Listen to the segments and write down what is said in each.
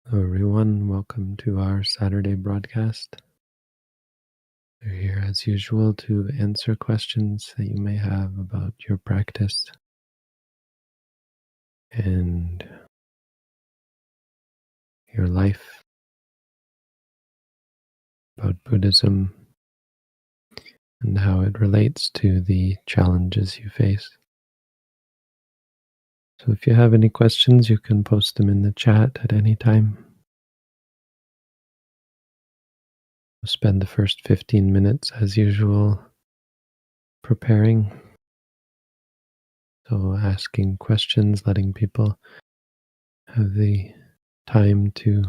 Hello, everyone. Welcome to our Saturday broadcast. We're here as usual to answer questions that you may have about your practice and your life, about Buddhism and how it relates to the challenges you face. So if you have any questions, you can post them in the chat at any time. We'll spend the first 15 minutes as usual preparing. So asking questions, letting people have the time to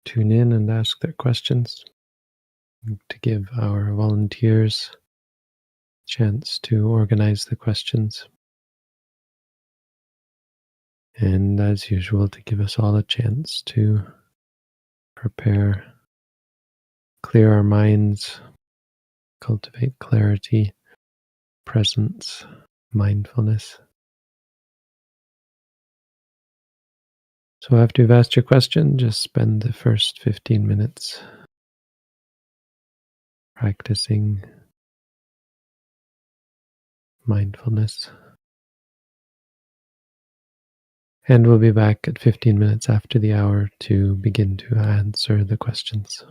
tune in and ask their questions, to give our volunteers a chance to organize the questions, and as usual, to give us all a chance to prepare, clear our minds, cultivate clarity, presence, mindfulness. So after you've asked your question, just spend the first 15 minutes practicing mindfulness. And we'll be back at 15 minutes after the hour to begin to answer the questions.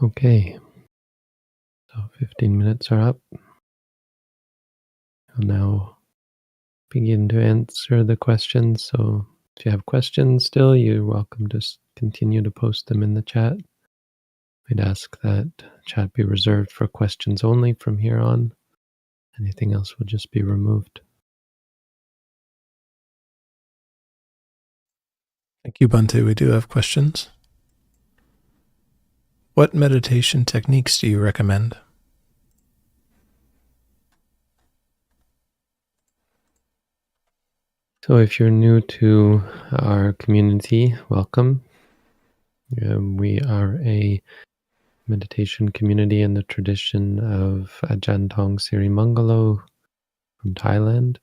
Okay, so 15 minutes are up. I'll now begin to answer the questions. So if you have questions still, you're welcome to continue to post them in the chat. We'd ask that chat be reserved for questions only from here on. Anything else will just be removed. Thank you, Bhante. We do have questions. What meditation techniques do you recommend? So if you're new to our community, welcome. We are a meditation community in the tradition of Ajahn Tong Sirimangalo from Thailand,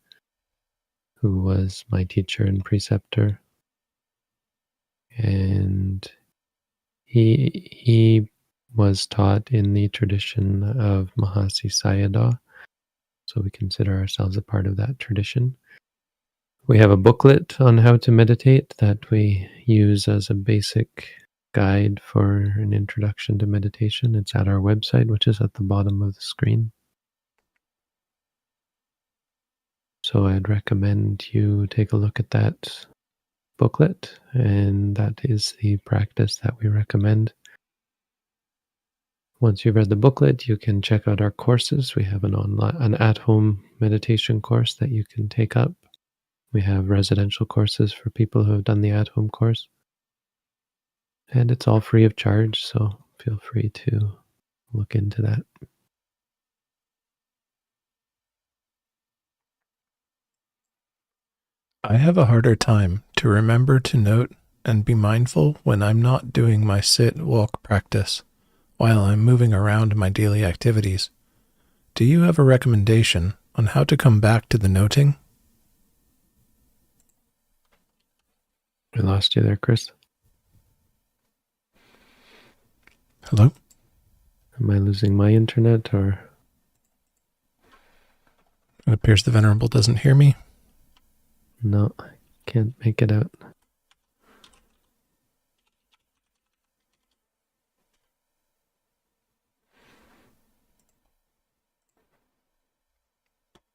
who was my teacher and preceptor. And he was taught in the tradition of Mahasi Sayadaw, so we consider ourselves a part of that tradition. We have a booklet on how to meditate that we use as a basic guide for an introduction to meditation. It's at our website, which is at the bottom of the screen. So I'd recommend you take a look at that booklet, and that is the practice that we recommend. Once you've read the booklet, you can check out our courses. We have an at-home meditation course that you can take up. We have residential courses for people who have done the at-home course. And it's all free of charge, so feel free to look into that. I have a harder time to remember to note and be mindful when I'm not doing my sit-walk practice while I'm moving around my daily activities. Do you have a recommendation on how to come back to the noting? I lost you there, Chris. Hello? Am I losing my internet or? It appears the Venerable doesn't hear me. No, I can't make it out.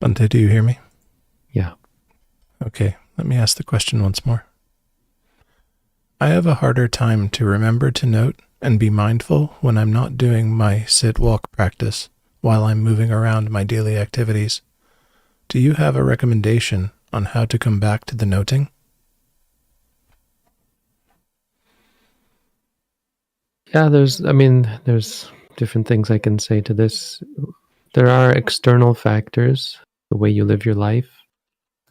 Bhante, do you hear me? Yeah. Okay, let me ask the question once more. I have a harder time to remember to note and be mindful when I'm not doing my sit-walk practice while I'm moving around my daily activities. Do you have a recommendation on how to come back to the noting? Yeah, there's different things I can say to this. There are external factors, the way you live your life.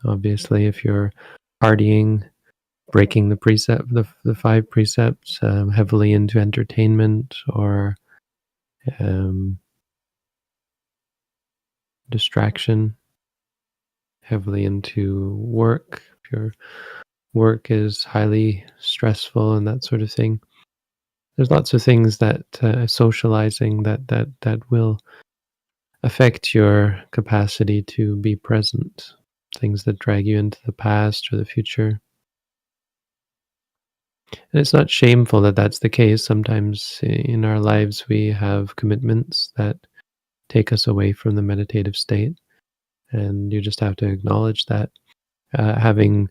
Obviously, if you're partying, breaking the 5 precepts, heavily into entertainment or distraction, heavily into work, if your work is highly stressful and that sort of thing. There's lots of things that socializing that will affect your capacity to be present. Things that drag you into the past or the future. And it's not shameful that that's the case. Sometimes in our lives we have commitments that take us away from the meditative state, and you just have to acknowledge that. Having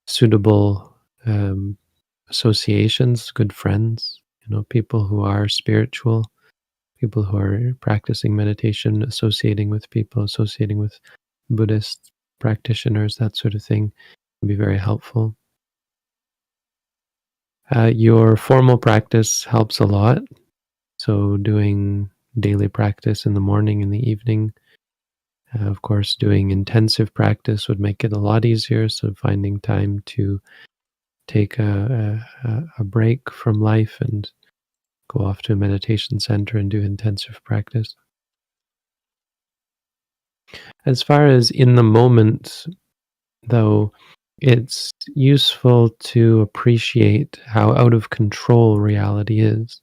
suitable associations, good friends, people who are spiritual, people who are practicing meditation, associating with people, associating with Buddhist practitioners, that sort of thing can be very helpful. Your formal practice helps a lot. So doing daily practice in the morning and the evening. Of course, doing intensive practice would make it a lot easier. So finding time to take a break from life and go off to a meditation center and do intensive practice. As far as in the moment, though, it's useful to appreciate how out of control reality is,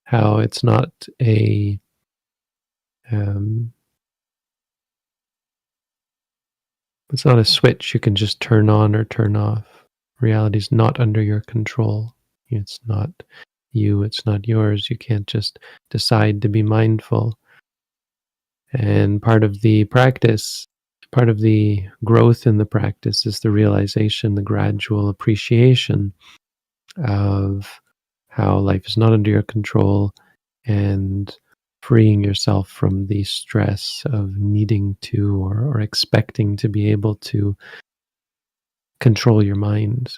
how it's not a it's not a switch you can just turn on or turn off. Reality is not under your control. It's not you, it's not yours. You can't just decide to be mindful. And part of the practice, part of the growth in the practice is the realization, the gradual appreciation of how life is not under your control, and freeing yourself from the stress of needing to or expecting to be able to control your mind.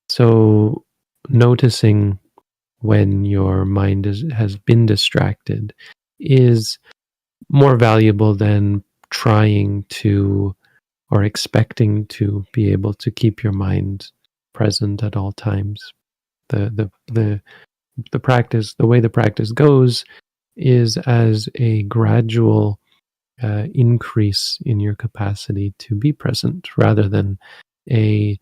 So noticing when your mind has been distracted is more valuable than trying to or expecting to be able to keep your mind present at all times. The practice, the way the practice goes, is as a gradual increase in your capacity to be present, rather than a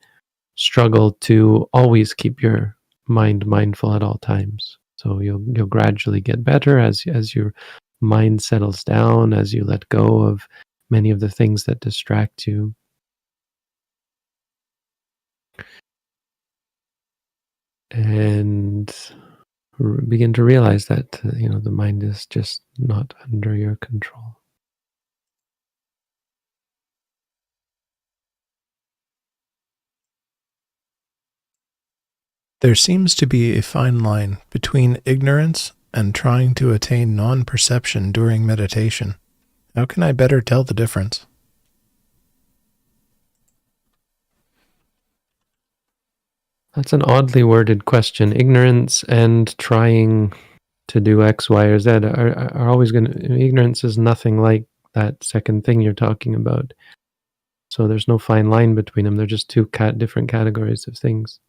struggle to always keep your mind mindful at all times. So you'll gradually get better as your mind settles down, as you let go of many of the things that distract you. And begin to realize that the mind is just not under your control. There seems to be a fine line between ignorance and trying to attain non-perception during meditation. How can I better tell the difference? That's an oddly worded question. Ignorance and trying to do X, Y, or Z are always going to. Ignorance is nothing like that second thing you're talking about. So there's no fine line between them. They're just two different categories of things.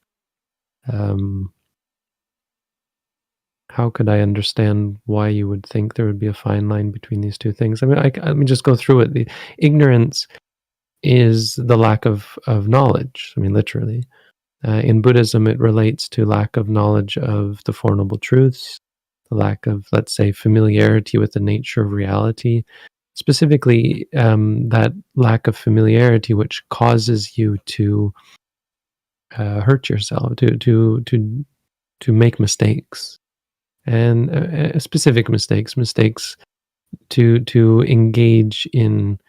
How could I understand why you would think there would be a fine line between these two things? I mean, let me just go through it. The ignorance is the lack of knowledge. I mean, literally. In Buddhism, it relates to lack of knowledge of the Four Noble Truths, the lack of, let's say, familiarity with the nature of reality. Specifically, that lack of familiarity, which causes you to hurt yourself, to make mistakes, and specific mistakes to engage in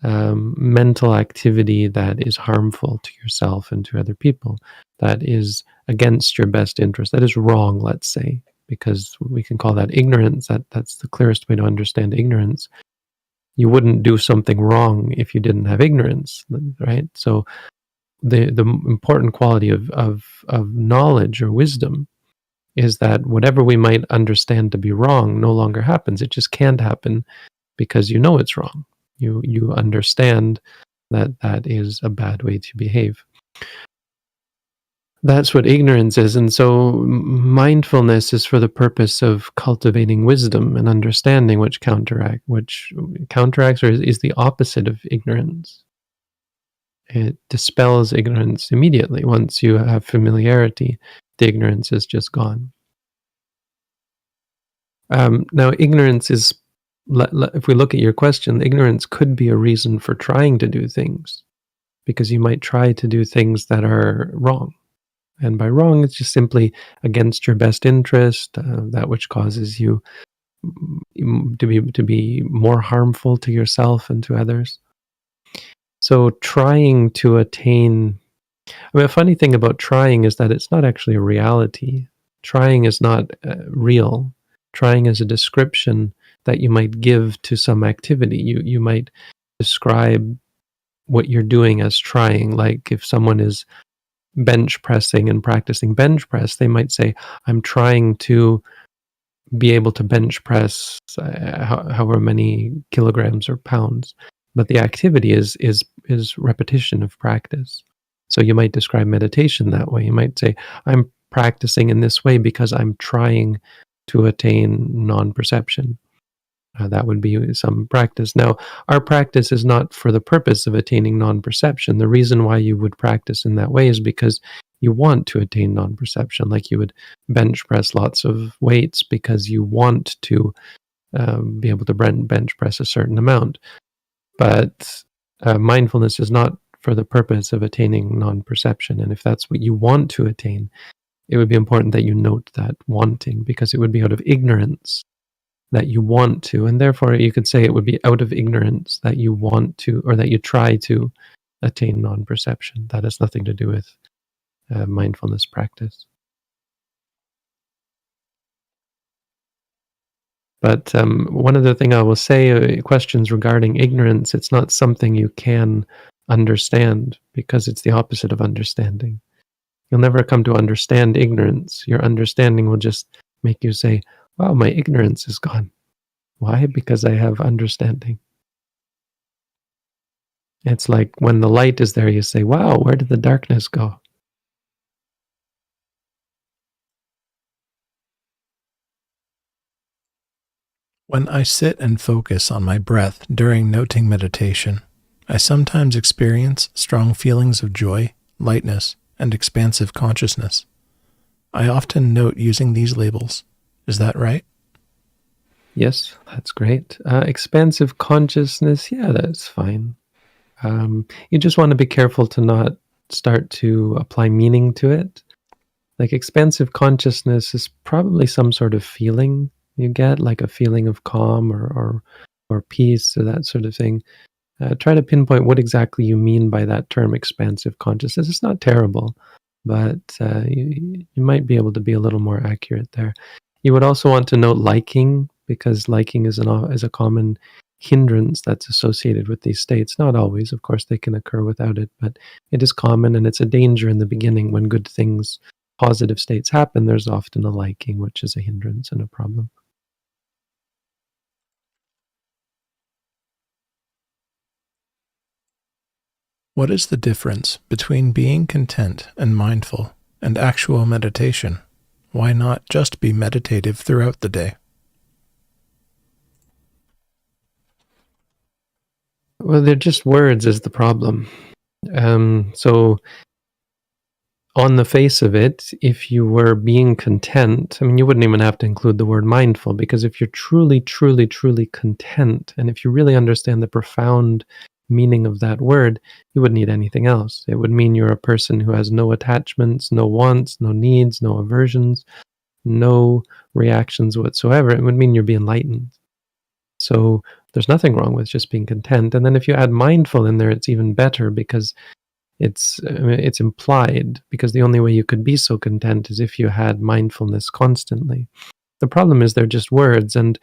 mental activity that is harmful to yourself and to other people, that is against your best interest, that is wrong, let's say, because we can call that ignorance. That's the clearest way to understand ignorance. You wouldn't do something wrong if you didn't have ignorance, right? So the important quality of knowledge or wisdom is that whatever we might understand to be wrong no longer happens. It just can't happen because you know it's wrong. You understand that is a bad way to behave. That's what ignorance is. And so mindfulness is for the purpose of cultivating wisdom and understanding, which counteracts or is the opposite of ignorance. It dispels ignorance immediately. Once you have familiarity, the ignorance is just gone. Now, ignorance is, if we look at your question, ignorance could be a reason for trying to do things, because you might try to do things that are wrong. And by wrong, it's just simply against your best interest, that which causes you to be more harmful to yourself and to others. So trying to attain, a funny thing about trying is that it's not actually a reality. Trying is not real. Trying is a description that you might give to some activity. You might describe what you're doing as trying. Like if someone is bench pressing and practicing bench press, they might say, I'm trying to be able to bench press however many kilograms or pounds. But the activity is repetition of practice. So you might describe meditation that way. You might say, I'm practicing in this way because I'm trying to attain non-perception. That would be some practice. Now, our practice is not for the purpose of attaining non-perception. The reason why you would practice in that way is because you want to attain non-perception, like you would bench press lots of weights because you want to be able to bench press a certain amount. But mindfulness is not for the purpose of attaining non-perception. And if that's what you want to attain, it would be important that you note that wanting, because it would be out of ignorance that you want to, and therefore you could say it would be out of ignorance that you want to, or that you try to attain non-perception. That has nothing to do with mindfulness practice. But one other thing I will say, questions regarding ignorance, it's not something you can understand, because it's the opposite of understanding. You'll never come to understand ignorance. Your understanding will just make you say, wow, my ignorance is gone. Why? Because I have understanding. It's like when the light is there, you say, wow, where did the darkness go? When I sit and focus on my breath during noting meditation, I sometimes experience strong feelings of joy, lightness, and expansive consciousness. I often note using these labels. Is that right? Yes, that's great. Expansive consciousness, yeah, that's fine. You just want to be careful to not start to apply meaning to it. Like expansive consciousness is probably some sort of feeling you get, like a feeling of calm or peace or that sort of thing. Try to pinpoint what exactly you mean by that term, expansive consciousness. It's not terrible, but you might be able to be a little more accurate there. You would also want to note liking, because liking is a common hindrance that's associated with these states. Not always, of course, they can occur without it, but it is common, and it's a danger in the beginning. When good things, positive states happen, there's often a liking, which is a hindrance and a problem. What is the difference between being content and mindful and actual meditation? Why not just be meditative throughout the day? Well, they're just words is the problem. So on the face of it, if you were being content, I mean, you wouldn't even have to include the word mindful, because if you're truly, truly, truly content, and if you really understand the profound meaning of that word, you wouldn't need anything else. It would mean you're a person who has no attachments, no wants, no needs, no aversions, no reactions whatsoever. It would mean you're being enlightened. So there's nothing wrong with just being content. And then if you add mindful in there, it's even better, because it's implied, because the only way you could be so content is if you had mindfulness constantly. The problem is they're just words, and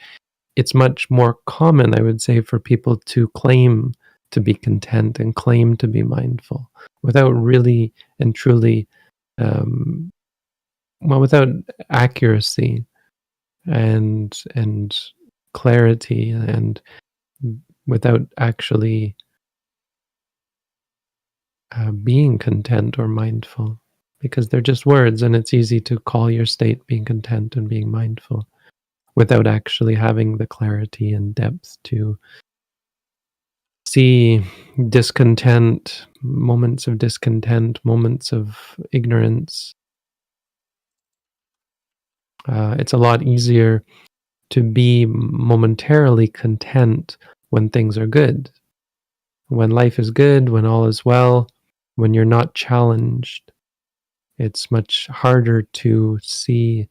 it's much more common, I would say, for people to claim to be content and claim to be mindful without really and truly, without accuracy and clarity, and without actually being content or mindful, because they're just words, and it's easy to call your state being content and being mindful without actually having the clarity and depth to see discontent, moments of discontent, moments of ignorance. It's a lot easier to be momentarily content when things are good, when life is good, when all is well, when you're not challenged. It's much harder to see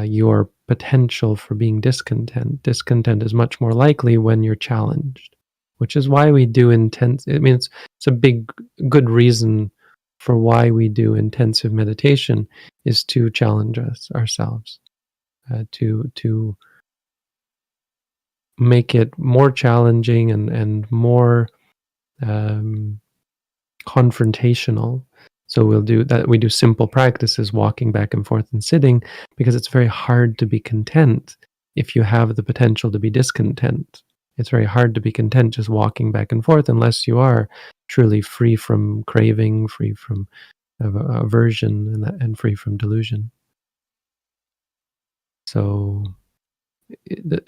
your potential for being discontent. Discontent is much more likely when you're challenged, which is why we do intense. I mean, it's a big, good reason for why we do intensive meditation, is to challenge ourselves, to make it more challenging and more confrontational. So we'll do that. We do simple practices, walking back and forth and sitting, because it's very hard to be content if you have the potential to be discontent. It's very hard to be content just walking back and forth unless you are truly free from craving, free from aversion, and free from delusion. So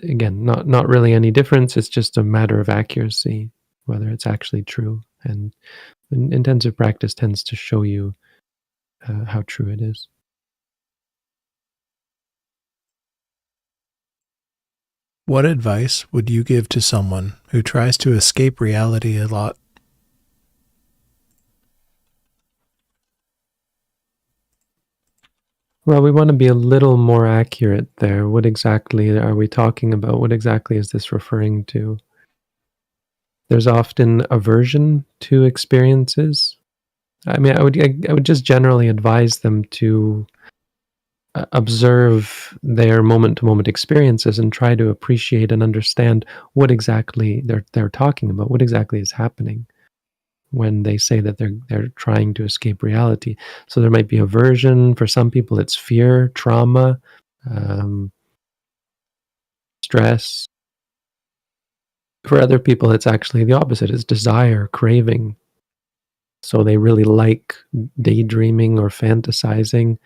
again, not really any difference. It's just a matter of accuracy, whether it's actually true. And intensive practice tends to show you how true it is. What advice would you give to someone who tries to escape reality a lot? Well, we want to be a little more accurate there. What exactly are we talking about? What exactly is this referring to? There's often aversion to experiences. I mean, I would just generally advise them to observe their moment-to-moment experiences and try to appreciate and understand what exactly they're talking about. What exactly is happening when they say that they're trying to escape reality. So there might be aversion. For some people, it's fear, trauma, um, stress. For other people, it's actually the opposite. It's desire, craving. So they really like daydreaming or fantasizing,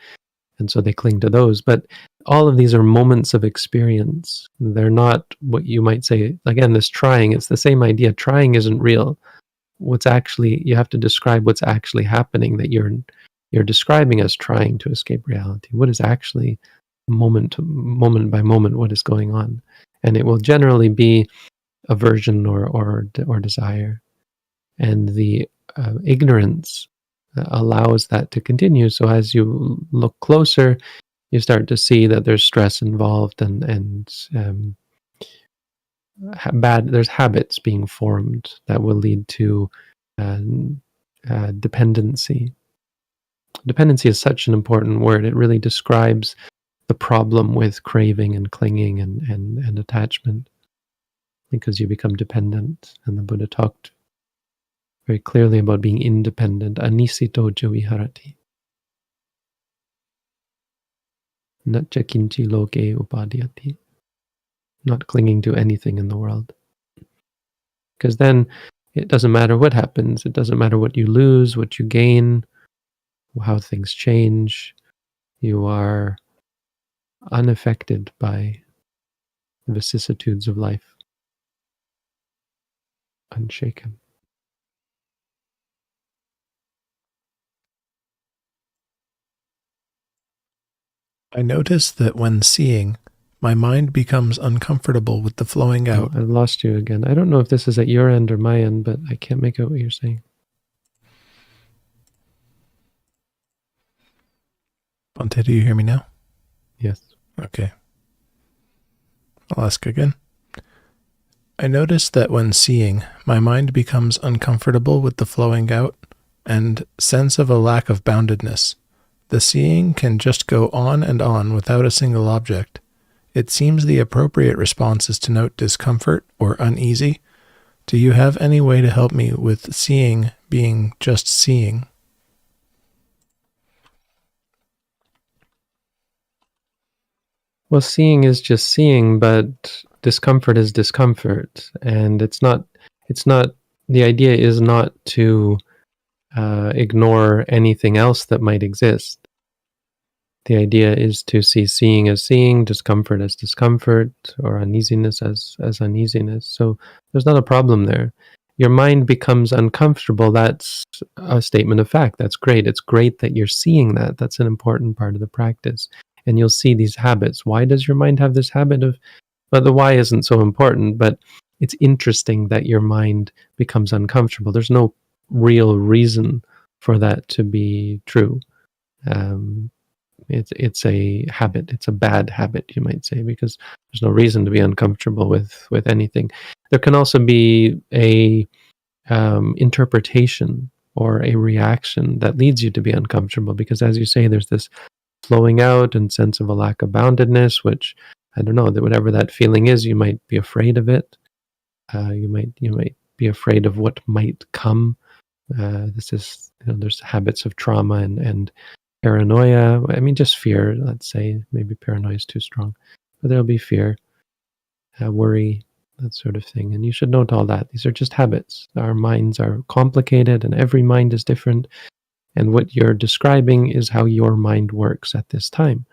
and so they cling to those. But all of these are moments of experience. They're not what you might say, again, this trying, it's the same idea. Trying isn't real. What's actually, you have to describe what's actually happening that you're describing as trying to escape reality. What is actually moment by moment what is going on? And it will generally be aversion or desire. And the ignorance allows that to continue. So as you look closer, you start to see that there's stress involved and there's habits being formed that will lead to uh, dependency. Dependency is such an important word. It really describes the problem with craving and clinging and attachment, because you become dependent. And the Buddha talked very clearly about being independent. Anisito viharati. Natcha kinchi loke upadhyati. Not clinging to anything in the world. Because then it doesn't matter what happens. It doesn't matter what you lose, what you gain, how things change. You are unaffected by the vicissitudes of life. Unshaken. I notice that when seeing, my mind becomes uncomfortable with the flowing out. Oh, I lost you again. I don't know if this is at your end or my end, but I can't make out what you're saying. Bante, do you hear me now? Yes. Okay. I'll ask again. I notice that when seeing, my mind becomes uncomfortable with the flowing out and sense of a lack of boundedness. The seeing can just go on and on without a single object. It seems the appropriate response is to note discomfort or uneasy. Do you have any way to help me with seeing being just seeing? Well, seeing is just seeing, but discomfort is discomfort. And the idea is not to ignore anything else that might exist. The idea is to see seeing as seeing, discomfort as discomfort, or uneasiness as uneasiness. So there's not a problem there. Your mind becomes uncomfortable. That's a statement of fact. That's great. It's great that you're seeing that. That's an important part of the practice. And you'll see these habits. Why does your mind have this habit of, well, the why isn't so important, but it's interesting that your mind becomes uncomfortable. There's no real reason for that to be true. It's a habit. It's a bad habit, you might say, because there's no reason to be uncomfortable with anything. There can also be a interpretation or a reaction that leads you to be uncomfortable, because, as you say, there's this flowing out and sense of a lack of boundedness, which, I don't know, that whatever that feeling is, you might be afraid of it. You might be afraid of what might come. This is, there's habits of trauma and paranoia. I mean, just fear, let's say. Maybe paranoia is too strong. But there'll be fear, worry, that sort of thing. And you should note all that. These are just habits. Our minds are complicated and every mind is different. And what you're describing is how your mind works at this time.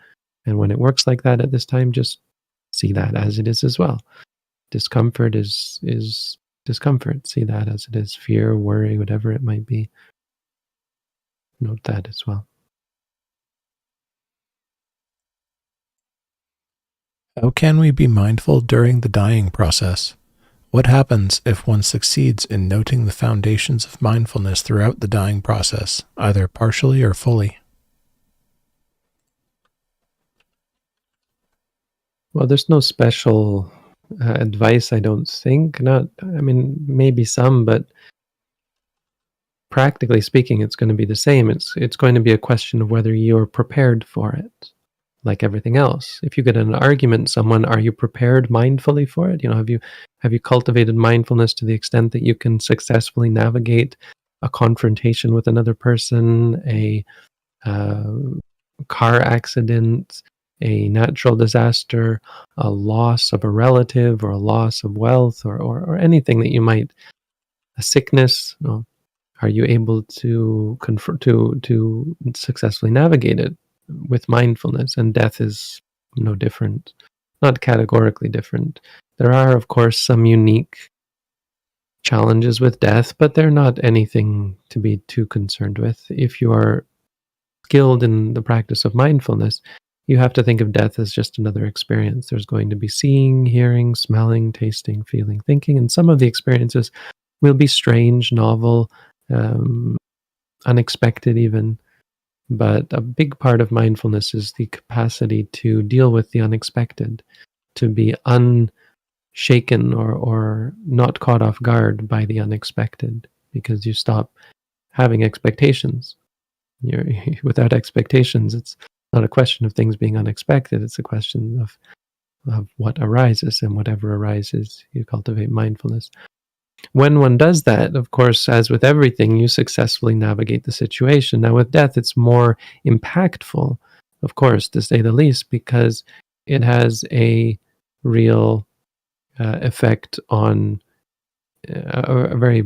And when it works like that at this time, just see that as it is as well. Discomfort is discomfort. See that as it is. Fear, worry, whatever it might be. Note that as well. How can we be mindful during the dying process? What happens if one succeeds in noting the foundations of mindfulness throughout the dying process, either partially or fully? Well, there's no special advice, I don't think. Not, I mean, maybe some, but practically speaking, it's going to be the same. It's going to be a question of whether you're prepared for it, like everything else. If you get in an argument with someone, are you prepared mindfully for it? Have you cultivated mindfulness to the extent that you can successfully navigate a confrontation with another person, a uh, car accident, a natural disaster, a loss of a relative, or a loss of wealth, or anything that you might, a sickness? Are you able to to successfully navigate it with mindfulness? And death is no different, not categorically different. There are, of course, some unique challenges with death, but they're not anything to be too concerned with. If you are skilled in the practice of mindfulness, you have to think of death as just another experience. There's going to be seeing, hearing, smelling, tasting, feeling, thinking, and some of the experiences will be strange, novel, um, unexpected even. But a big part of mindfulness is the capacity to deal with the unexpected, to be unshaken or not caught off guard by the unexpected, because you stop having expectations. You're without expectations. It's not a question of things being unexpected. It's a question of what arises, and whatever arises, you cultivate mindfulness. When one does that, of course, as with everything, you successfully navigate the situation. Now, with death, it's more impactful, of course, to say the least, because it has a real effect on a very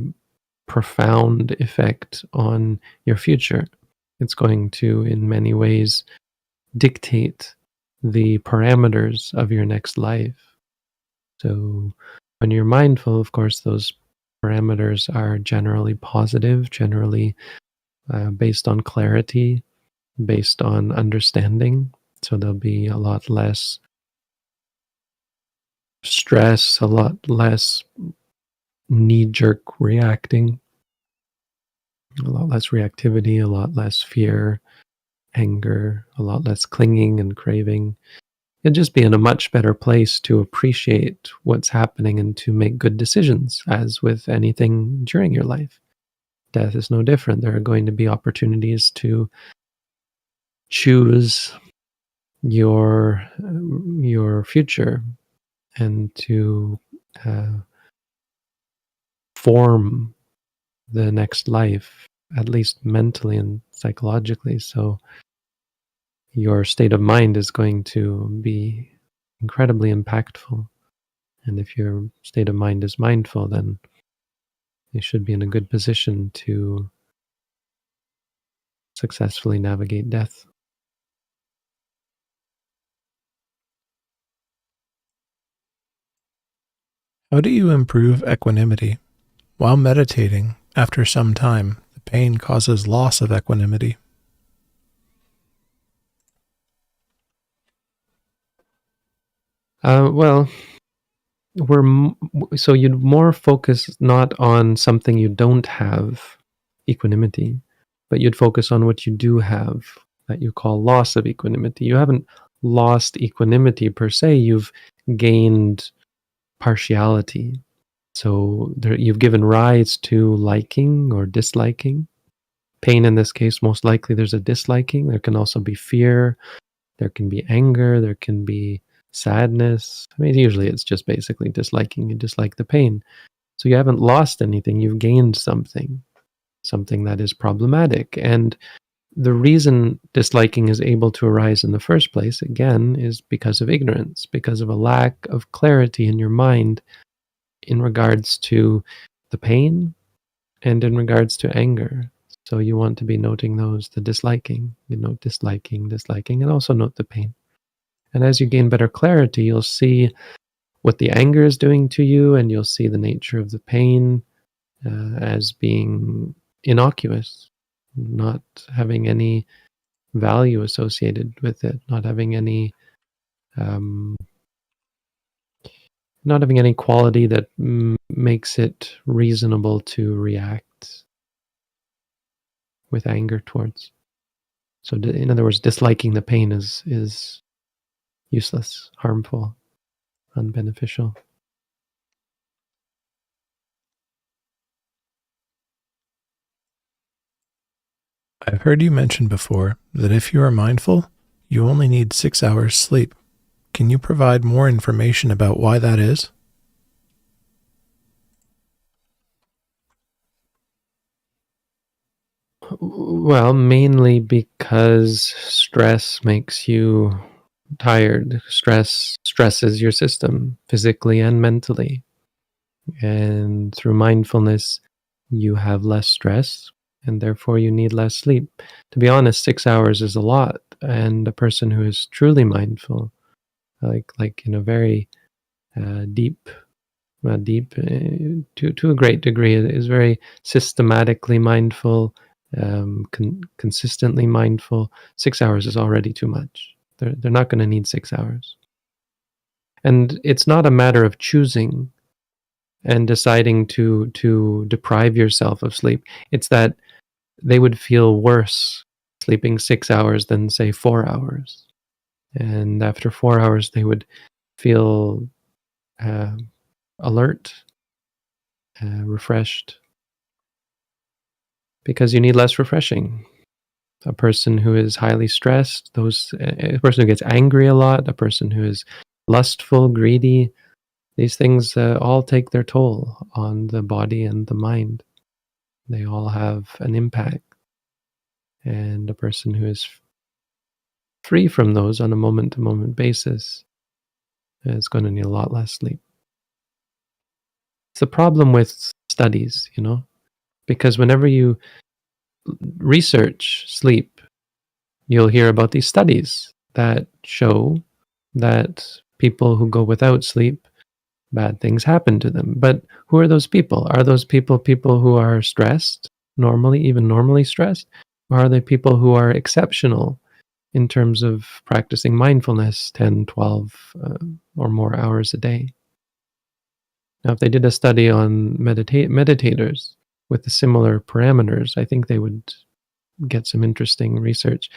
profound effect on your future. It's going to, in many ways, dictate the parameters of your next life. So, when you're mindful, of course, those parameters are generally positive, generally based on clarity, based on understanding. So there'll be a lot less stress, a lot less knee jerk reacting, a lot less reactivity, a lot less fear, anger, a lot less clinging and craving. You'll just be in a much better place to appreciate what's happening and to make good decisions, as with anything during your life. Death is no different. There are going to be opportunities to choose your future and to uh, form the next life, at least mentally and psychologically. So your state of mind is going to be incredibly impactful. And if your state of mind is mindful, then you should be in a good position to successfully navigate death. How do you improve equanimity? While meditating, after some time, the pain causes loss of equanimity. Well, so you'd more focus not on something you don't have, equanimity, but you'd focus on what you do have, that you call loss of equanimity. You haven't lost equanimity per se, you've gained partiality. So you've given rise to liking or disliking. Pain in this case, most likely there's a disliking. There can also be fear, there can be anger, there can be sadness. I mean, usually it's just basically disliking. You dislike the pain. So you haven't lost anything, you've gained something, something that is problematic. And the reason disliking is able to arise in the first place, again, is because of ignorance, because of a lack of clarity in your mind in regards to the pain and in regards to anger. So you want to be noting those, the disliking. You note disliking, disliking, and also note the pain. And as you gain better clarity, you'll see what the anger is doing to you, and you'll see the nature of the pain as being innocuous, not having any value associated with it, um, not having any quality that makes it reasonable to react with anger towards. So, in other words, disliking the pain is useless, harmful. unbeneficial. I've heard you mention before that if you are mindful, you only need 6 hours sleep. Can you provide more information about why that is? Well, mainly because stress makes you tired. Stress stresses your system physically and mentally. And through mindfulness, you have less stress and therefore you need less sleep. To be honest, 6 hours is a lot. And a person who is truly mindful, like in a very deep, to a great degree, is very systematically mindful, consistently mindful. 6 hours is already too much. They're not going to need 6 hours. And it's not a matter of choosing and deciding to deprive yourself of sleep. It's that they would feel worse sleeping 6 hours than say 4 hours. And after 4 hours, they would feel uh, alert, refreshed, because you need less refreshing. A person who is highly stressed, a person who gets angry a lot, a person who is lustful, greedy, these things all take their toll on the body and the mind. They all have an impact. And a person who is free from those on a moment to moment basis is going to need a lot less sleep. It's a problem with studies, because whenever you research sleep, you'll hear about these studies that show that people who go without sleep, bad things happen to them. But who are those people? Are those people who are stressed, even normally stressed? Or are they people who are exceptional in terms of practicing mindfulness 10, 12 or more hours a day? Now, if they did a study on meditators with the similar parameters, I think they would get some interesting research.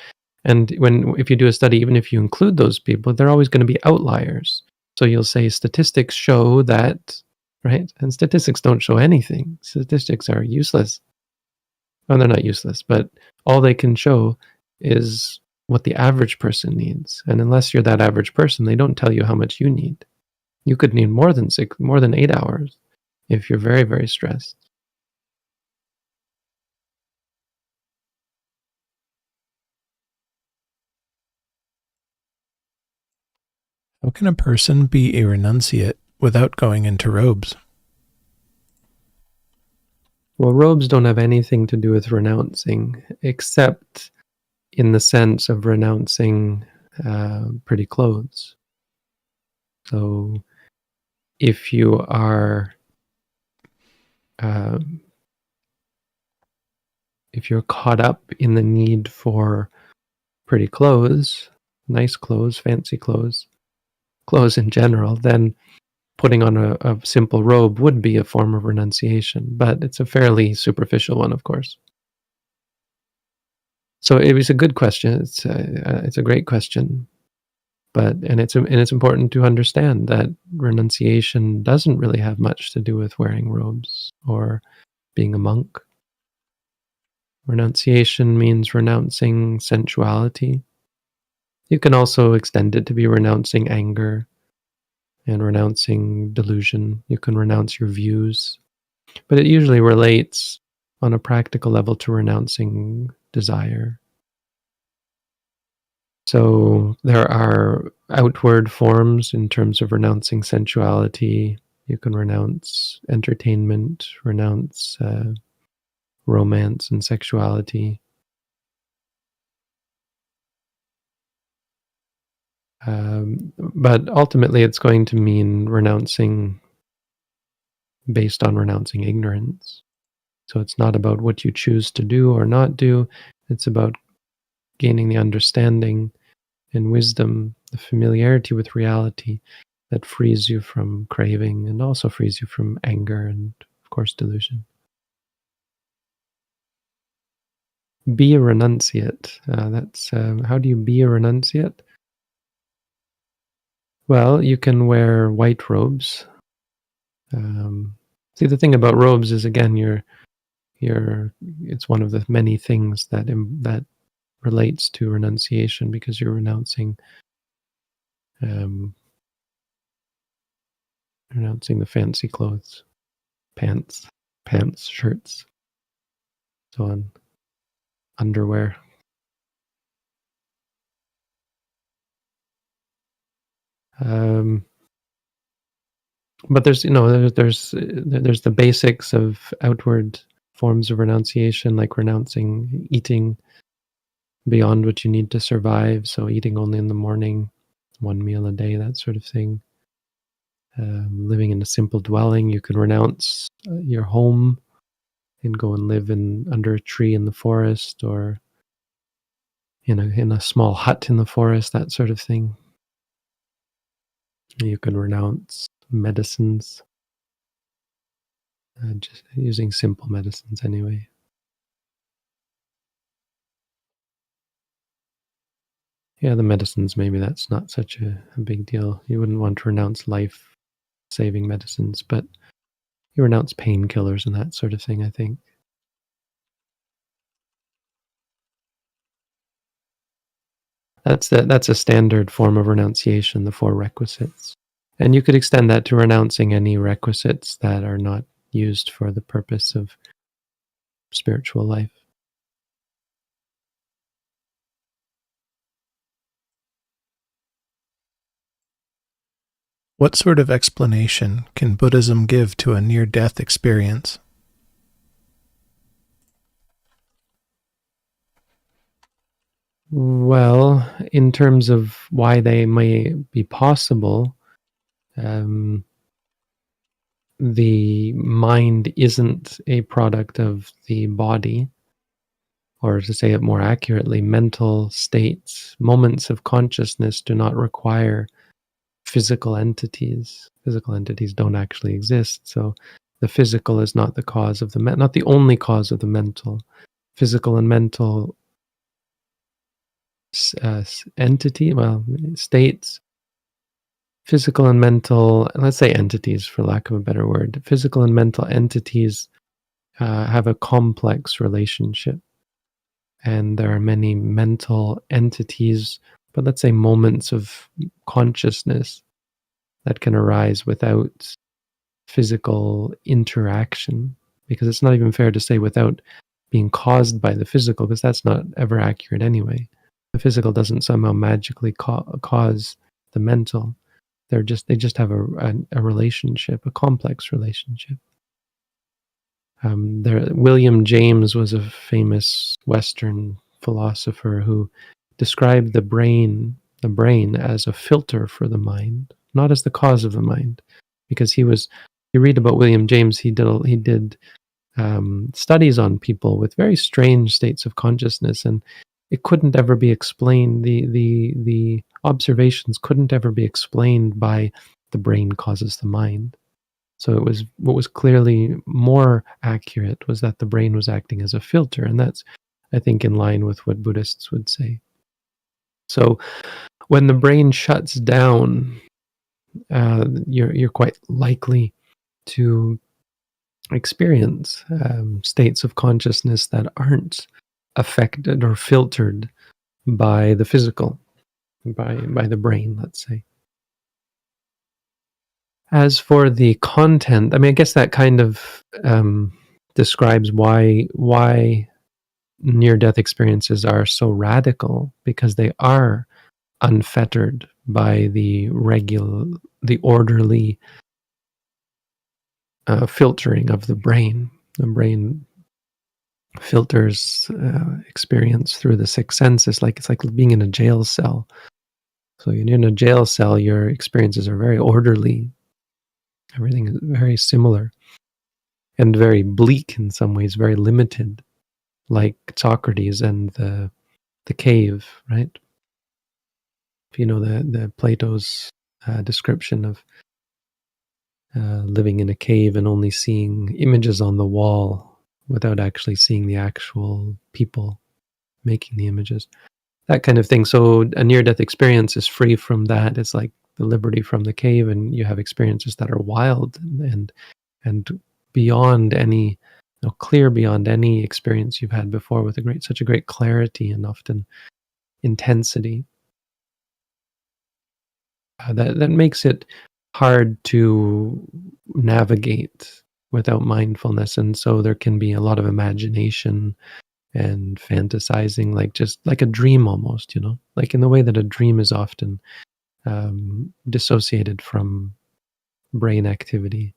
And if you do a study, even if you include those people, they're always going to be outliers. So you'll say statistics show that, right? And statistics don't show anything. Statistics are useless. Well, they're not useless, but all they can show is what the average person needs. And unless you're that average person, they don't tell you how much you need. You could need more than 8 hours if you're very, very stressed. How can a person be a renunciate without going into robes? Well, robes don't have anything to do with renouncing, except in the sense of renouncing pretty clothes. So if you are if you're caught up in the need for pretty clothes, nice clothes, fancy clothes in general, then putting on a simple robe would be a form of renunciation, but it's a fairly superficial one, of course. So it was a good question. It's a great question, and it's important to understand that renunciation doesn't really have much to do with wearing robes or being a monk. Renunciation means renouncing sensuality. You can also extend it to be renouncing anger and renouncing delusion. You can renounce your views, but it usually relates on a practical level to renouncing desire. So there are outward forms in terms of renouncing sensuality. You can renounce entertainment, renounce romance and sexuality. But ultimately, it's going to mean renouncing based on renouncing ignorance. So it's not about what you choose to do or not do. It's about gaining the understanding and wisdom, the familiarity with reality that frees you from craving and also frees you from anger and, of course, delusion. Be a renunciate. That's how do you be a renunciate? Well, you can wear white robes. See, the thing about robes is, again, it's one of the many things that relates to renunciation, because you're um, renouncing the fancy clothes, pants, shirts, so on, underwear. Um, but there's there's the basics of outward forms of renunciation, like renouncing eating beyond what you need to survive, so eating only in the morning, one meal a day, that sort of thing. Living in a simple dwelling, you can renounce your home and go and live under a tree in the forest, or in a small hut in the forest, that sort of thing. You can renounce medicines, just using simple medicines anyway. Yeah, the medicines, maybe that's not such a big deal. You wouldn't want to renounce life-saving medicines, but you renounce painkillers and that sort of thing, I think. That's a standard form of renunciation, the four requisites. And you could extend that to renouncing any requisites that are not used for the purpose of spiritual life. What sort of explanation can Buddhism give to a near-death experience? Well, in terms of why they may be possible, um, the mind isn't a product of the body, or to say it more accurately, mental states, moments of consciousness do not require physical entities. Physical entities don't actually exist, so the physical is not the cause of not the only cause of the mental. Physical and mental states, physical and mental, let's say entities for lack of a better word, physical and mental entities have a complex relationship. And there are many mental entities, but let's say moments of consciousness that can arise without physical interaction, because it's not even fair to say without being caused by the physical, because that's not ever accurate anyway. The physical doesn't somehow magically cause the mental. They just have a relationship, a complex relationship. William James was a famous Western philosopher who described the brain as a filter for the mind, not as the cause of the mind, because you read about William James, he did studies on people with very strange states of consciousness, and it couldn't ever be explained. The observations couldn't ever be explained by the brain causes the mind. So it was, what was clearly more accurate was that the brain was acting as a filter, and that's, I think, in line with what Buddhists would say. So when the brain shuts down, you're quite likely to experience states of consciousness that aren't affected or filtered by the physical, by the brain, let's say. As for the content, I mean, I guess that kind of describes why near-death experiences are so radical, because they are unfettered by the orderly filtering of the brain. The brain filters experience through the six senses, it's like being in a jail cell. So you're in a jail cell, your experiences are very orderly. Everything is very similar and very bleak in some ways, very limited, like Socrates and the cave, right? If you know the Plato's description of living in a cave and only seeing images on the wall without actually seeing the actual people making the images, that kind of thing. So a near-death experience is free from that. It's like the liberty from the cave, and you have experiences that are wild and beyond any, clear beyond any experience you've had before, with such a great clarity and often intensity. That makes it hard to navigate without mindfulness, and so there can be a lot of imagination and fantasizing, just like a dream almost, like in the way that a dream is often dissociated from brain activity.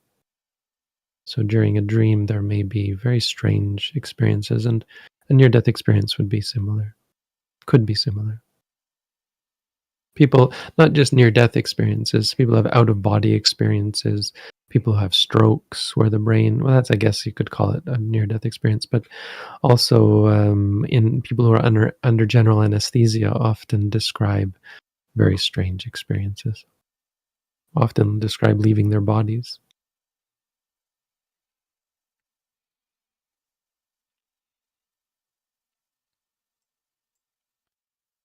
So during a dream, there may be very strange experiences, and a near-death experience would be similar, could be similar. People, not just near-death experiences, people have out-of-body experiences, people who have strokes where the brain, well, that's, I guess you could call it a near-death experience, but also in people who are under general anesthesia often describe very strange experiences, often describe leaving their bodies.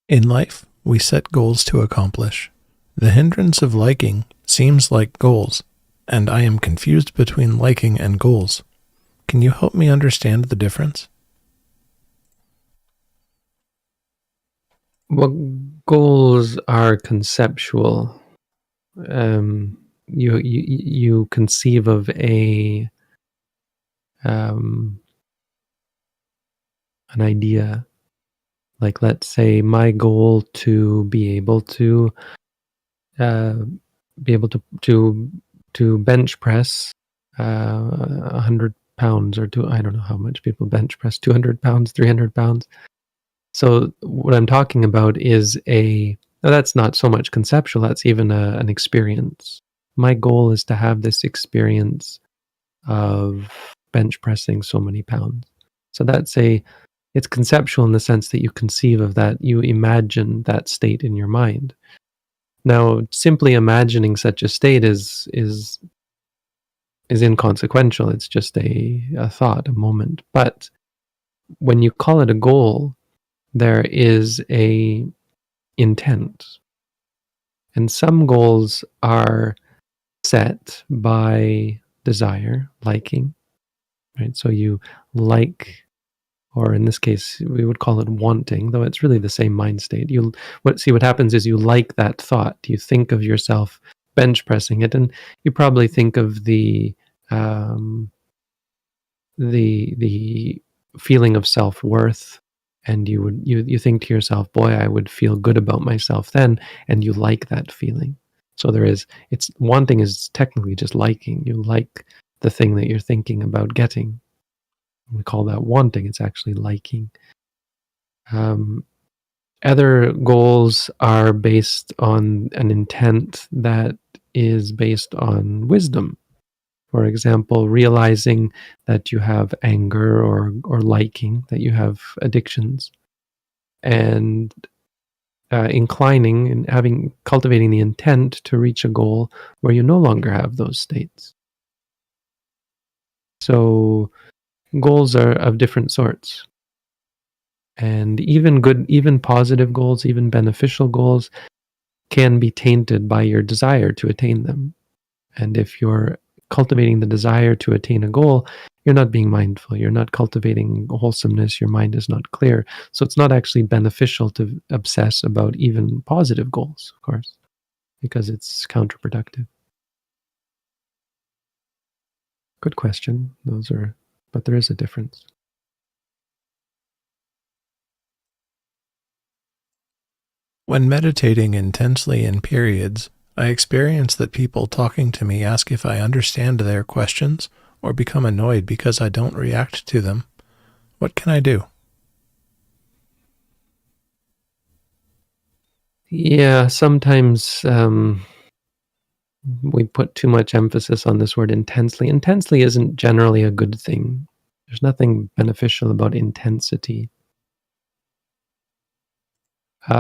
In life, we set goals to accomplish. The hindrance of liking seems like goals, and I am confused between liking and goals. Can you help me understand the difference? Well, goals are conceptual. You conceive of an idea. Like, let's say my goal to be able to bench press 100 pounds, or I don't know how much people bench press, 200 pounds, 300 pounds. So what I'm talking about is that's not so much conceptual, that's even an experience. My goal is to have this experience of bench pressing so many pounds. So it's conceptual in the sense that you conceive of that, you imagine that state in your mind. Now, simply imagining such a state is inconsequential. It's just a thought, a moment. But when you call it a goal, there is a intent. And some goals are set by desire, liking, right? So you like, or in this case, we would call it wanting, though it's really the same mind state. What happens is you like that thought. You think of yourself bench pressing it, and you probably think of the feeling of self-worth, and you think to yourself, boy, I would feel good about myself then, and you like that feeling. So it's wanting is technically just liking. You like the thing that you're thinking about getting. We call that wanting. It's actually liking. Other goals are based on an intent that is based on wisdom. For example, realizing that you have anger, or liking that you have addictions, and inclining and cultivating the intent to reach a goal where you no longer have those states. So goals are of different sorts. And even positive goals, even beneficial goals, can be tainted by your desire to attain them. And if you're cultivating the desire to attain a goal, you're not being mindful. You're not cultivating wholesomeness. Your mind is not clear. So it's not actually beneficial to obsess about even positive goals, of course, because it's counterproductive. Good question. But there is a difference. When meditating intensely in periods, I experience that people talking to me ask if I understand their questions or become annoyed because I don't react to them. What can I do? Yeah, sometimes we put too much emphasis on this word intensely. Intensely isn't generally a good thing. There's nothing beneficial about intensity.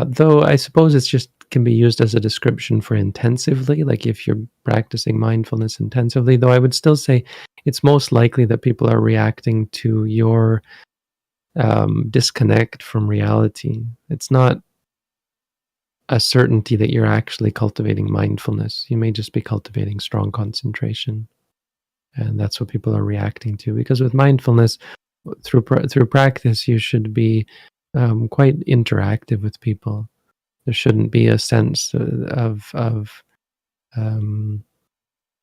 Though I suppose it's just can be used as a description for intensively, like if you're practicing mindfulness intensively, though I would still say it's most likely that people are reacting to your disconnect from reality. It's not a certainty that you're actually cultivating mindfulness. You may just be cultivating strong concentration, and that's what people are reacting to. Because with mindfulness, through practice, you should be quite interactive with people. There shouldn't be a sense of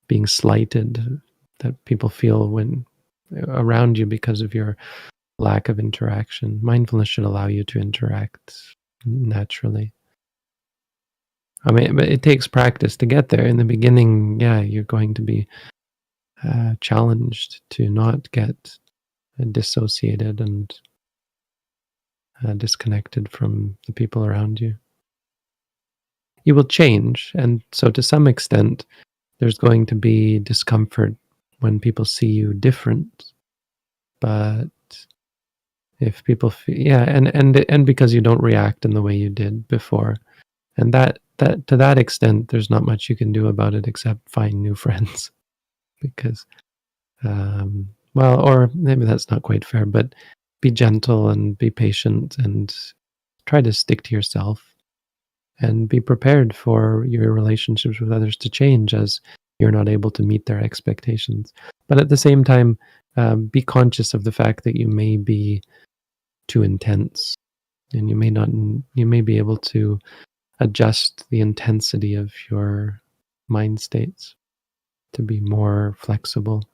being slighted that people feel when around you because of your lack of interaction. Mindfulness should allow you to interact naturally. I mean, but it takes practice to get there. In the beginning, yeah, you're going to be challenged to not get dissociated and disconnected from the people around you. You will change, and so to some extent, there's going to be discomfort when people see you different. But if people feel, yeah, and because you don't react in the way you did before, and that to that extent, there's not much you can do about it except find new friends, because well, or maybe that's not quite fair, but be gentle and be patient and try to stick to yourself and be prepared for your relationships with others to change as you're not able to meet their expectations. But at the same time, be conscious of the fact that you may be too intense, and you may be able to adjust the intensity of your mind states to be more flexible.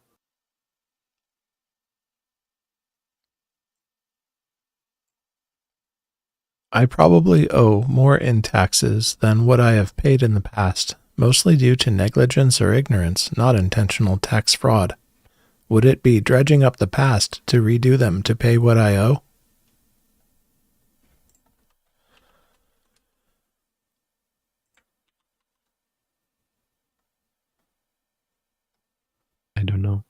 I probably owe more in taxes than what I have paid in the past, mostly due to negligence or ignorance, not intentional tax fraud. Would it be dredging up the past to redo them to pay what I owe? I don't know.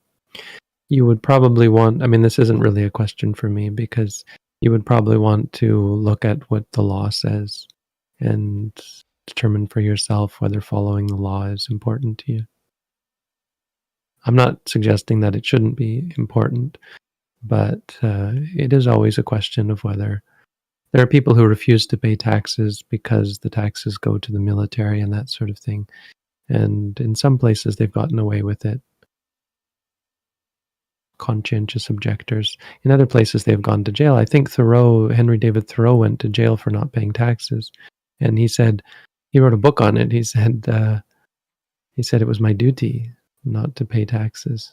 You would probably want, I mean, this isn't really a question for me, because you would probably want to look at what the law says and determine for yourself whether following the law is important to you. I'm not suggesting that it shouldn't be important, but it is always a question of whether there are people who refuse to pay taxes because the taxes go to the military and that sort of thing. And in some places, they've gotten away with it. Conscientious objectors. In other places, they've gone to jail. I think Henry David Thoreau, went to jail for not paying taxes, and he said, he wrote a book on it. He said it was my duty not to pay taxes,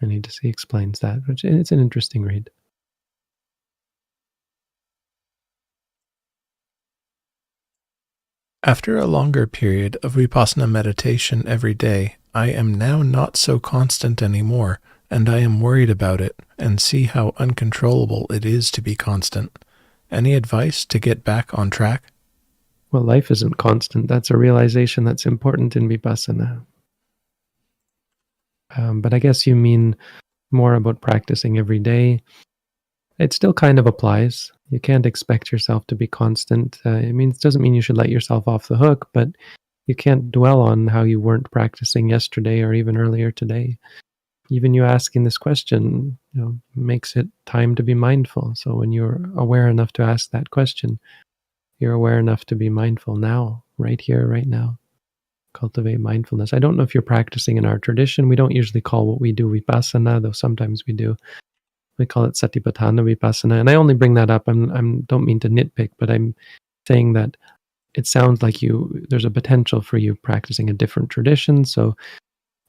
and he explains that, which it's an interesting read. After a longer period of vipassana meditation every day, I am now not so constant anymore, and I am worried about it and see how uncontrollable it is to be constant. Any advice to get back on track? Well, life isn't constant. That's a realization that's important in vipassana. But I guess you mean more about practicing every day. It still kind of applies. You can't expect yourself to be constant. It doesn't mean you should let yourself off the hook, but you can't dwell on how you weren't practicing yesterday or even earlier today. Even you asking this question, makes it time to be mindful. So when you're aware enough to ask that question, you're aware enough to be mindful now, right here, right now. Cultivate mindfulness. I don't know if you're practicing in our tradition. We don't usually call what we do vipassana, though sometimes we do. We call it satipatthana vipassana. And I only bring that up, don't mean to nitpick, but I'm saying that it sounds like there's a potential for you practicing a different tradition. So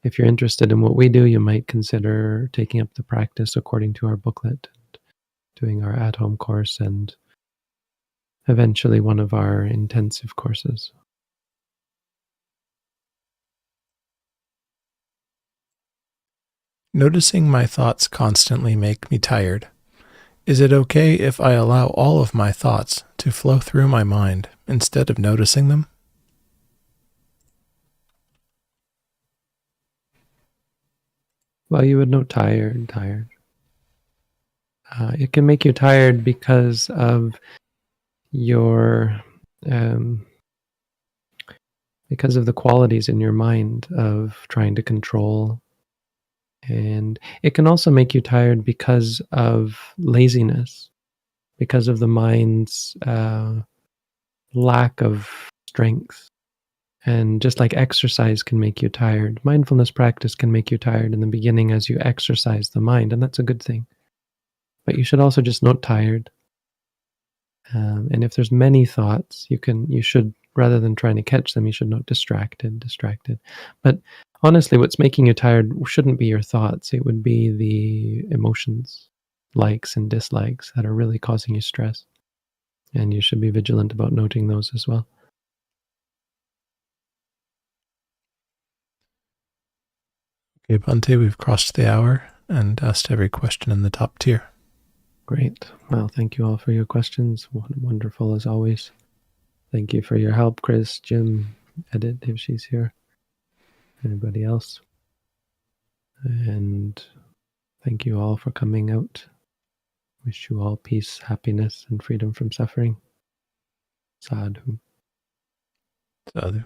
if you're interested in what we do, you might consider taking up the practice according to our booklet, and doing our at-home course, and eventually one of our intensive courses. Noticing my thoughts constantly make me tired. Is it okay if I allow all of my thoughts to flow through my mind instead of noticing them? Well, you would know tired. It can make you tired because of because of the qualities in your mind of trying to control. And it can also make you tired because of laziness, because of the mind's lack of strength. And just like exercise can make you tired, mindfulness practice can make you tired in the beginning as you exercise the mind, and that's a good thing. But you should also just note tired. And if there's many thoughts, you should, rather than trying to catch them, you should note distracted, distracted. But honestly, what's making you tired shouldn't be your thoughts. It would be the emotions, likes and dislikes, that are really causing you stress. And you should be vigilant about noting those as well. Okay, Bhante, we've crossed the hour and asked every question in the top tier. Great. Well, thank you all for your questions. Wonderful as always. Thank you for your help, Chris, Jim, Edith, if she's here, anybody else. And thank you all for coming out. Wish you all peace, happiness, and freedom from suffering. Sadhu. Sadhu.